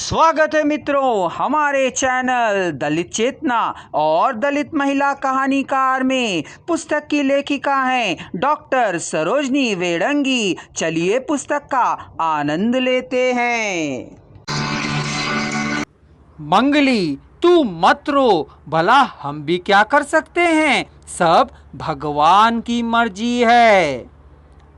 स्वागत है मित्रों हमारे चैनल दलित चेतना और दलित महिला कहानीकार में। पुस्तक की लेखिका हैं डॉक्टर सरोजनी वेडंगी। चलिए पुस्तक का आनंद लेते हैं। मंगली, तू मत रो, भला हम भी क्या कर सकते हैं, सब भगवान की मर्जी है।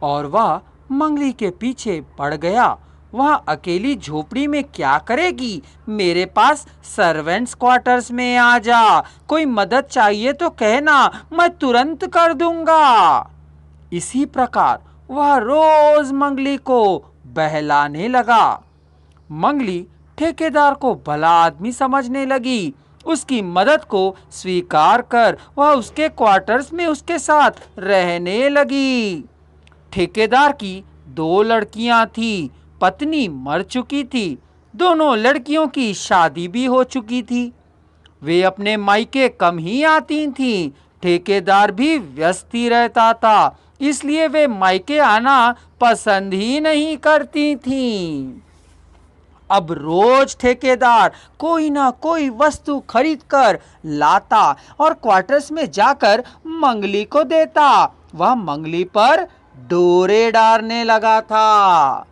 और वह मंगली के पीछे पड़ गया। वह अकेली झोपड़ी में क्या करेगी? मेरे पास सर्वेंट्स क्वार्टर्स में आ जा, कोई मदद चाहिए तो कहना, मैं तुरंत कर दूंगा। इसी प्रकार वह रोज मंगली को बहलाने लगा। मंगली ठेकेदार को भला आदमी समझने लगी। उसकी मदद को स्वीकार कर वह उसके क्वार्टर्स में उसके साथ रहने लगी। ठेकेदार की 2 लड़कियां थीं। पत्नी मर चुकी थी। दोनों लड़कियों की शादी भी हो चुकी थी। वे अपने मायके कम ही आती थीं। ठेकेदार भी व्यस्त ही रहता था, इसलिए वे मायके आना पसंद ही नहीं करती थीं। अब रोज ठेकेदार कोई ना कोई वस्तु खरीद कर लाता और क्वार्टर्स में जाकर मंगली को देता। वह मंगली पर डोरे डालने लगा था।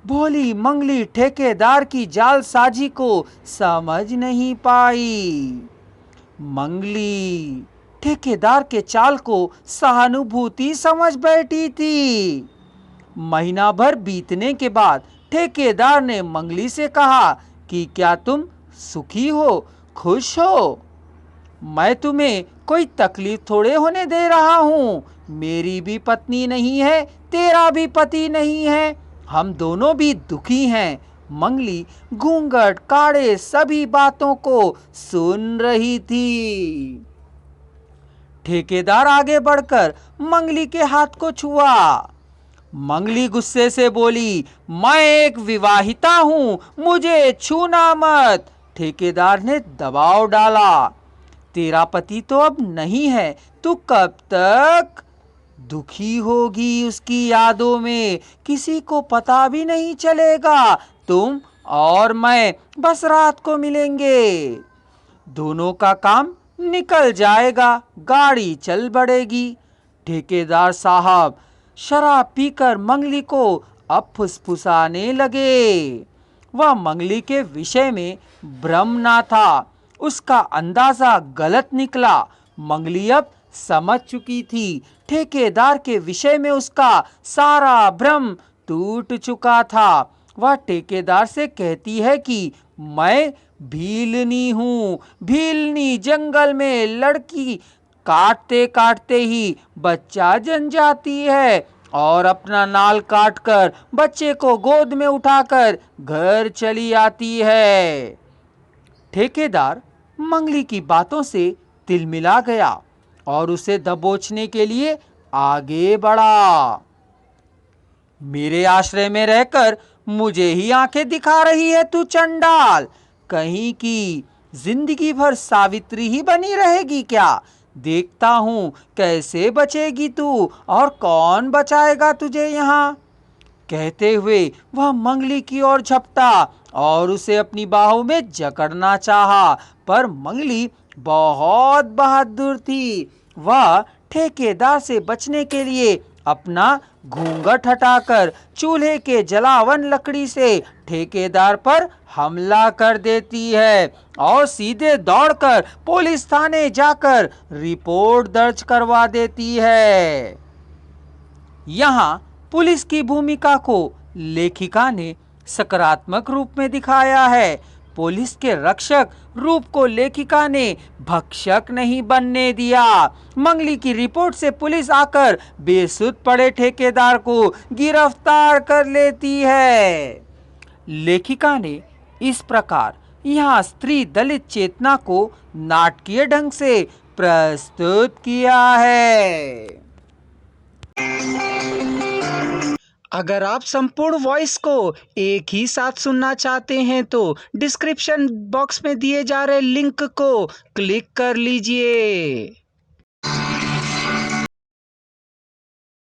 भोली मंगली ठेकेदार की जालसाजी को समझ नहीं पाई। मंगली ठेकेदार के चाल को सहानुभूति समझ बैठी थी। महीना भर बीतने के बाद ठेकेदार ने मंगली से कहा कि क्या तुम सुखी हो, खुश हो? मैं तुम्हें कोई तकलीफ थोड़े होने दे रहा हूँ। मेरी भी पत्नी नहीं है, तेरा भी पति नहीं है, हम दोनों भी दुखी हैं। मंगली घूंघट काढ़े सभी बातों को सुन रही थी। ठेकेदार आगे बढ़कर मंगली के हाथ को छुआ। मंगली गुस्से से बोली, मैं एक विवाहिता हूं, मुझे छूना मत। ठेकेदार ने दबाव डाला, तेरा पति तो अब नहीं है, तू कब तक दुखी होगी उसकी यादों में? किसी को पता भी नहीं चलेगा। तुम और मैं बस रात को मिलेंगे, दोनों का काम निकल जाएगा, गाड़ी चल बढ़ेगी। ठेकेदार साहब शराब पीकर मंगली को अब फुसफुसाने लगे। वह मंगली के विषय में भ्रम ना था, उसका अंदाजा गलत निकला। मंगली अब समझ चुकी थी, ठेकेदार के विषय में उसका सारा भ्रम टूट चुका था। वह ठेकेदार से कहती है कि मैं भीलनी हूँ। भीलनी जंगल में लड़की काटते काटते ही बच्चा जन जाती है और अपना नाल काटकर बच्चे को गोद में उठाकर घर चली आती है। ठेकेदार मंगली की बातों से तिलमिला गया और उसे दबोचने के लिए आगे बढ़ा। मेरे आश्रय में रहकर मुझे ही आंखें दिखा रही है तू चंडाल। कहीं की जिंदगी भर सावित्री ही बनी रहेगी क्या? देखता हूँ कैसे बचेगी तू और कौन बचाएगा तुझे यहाँ। कहते हुए वह मंगली की ओर झपटा और उसे अपनी बाहों में जकड़ना चाहा, पर मंगली बहुत बहादुर थी। वह ठेकेदार से बचने के लिए अपना घूंघट हटाकर चूल्हे के जलावन लकड़ी से ठेकेदार पर हमला कर देती है और सीधे दौड़कर पुलिस थाने जाकर रिपोर्ट दर्ज करवा देती है। यहाँ पुलिस की भूमिका को लेखिका ने सकारात्मक रूप में दिखाया है। पुलिस के रक्षक रूप को लेखिका ने भक्षक नहीं बनने दिया। मंगली की रिपोर्ट से पुलिस आकर बेसुध पड़े ठेकेदार को गिरफ्तार कर लेती है। लेखिका ने इस प्रकार यहाँ स्त्री दलित चेतना को नाटकीय ढंग से प्रस्तुत किया है। अगर आप संपूर्ण वॉइस को एक ही साथ सुनना चाहते हैं तो डिस्क्रिप्शन बॉक्स में दिए जा रहे लिंक को क्लिक कर लीजिए।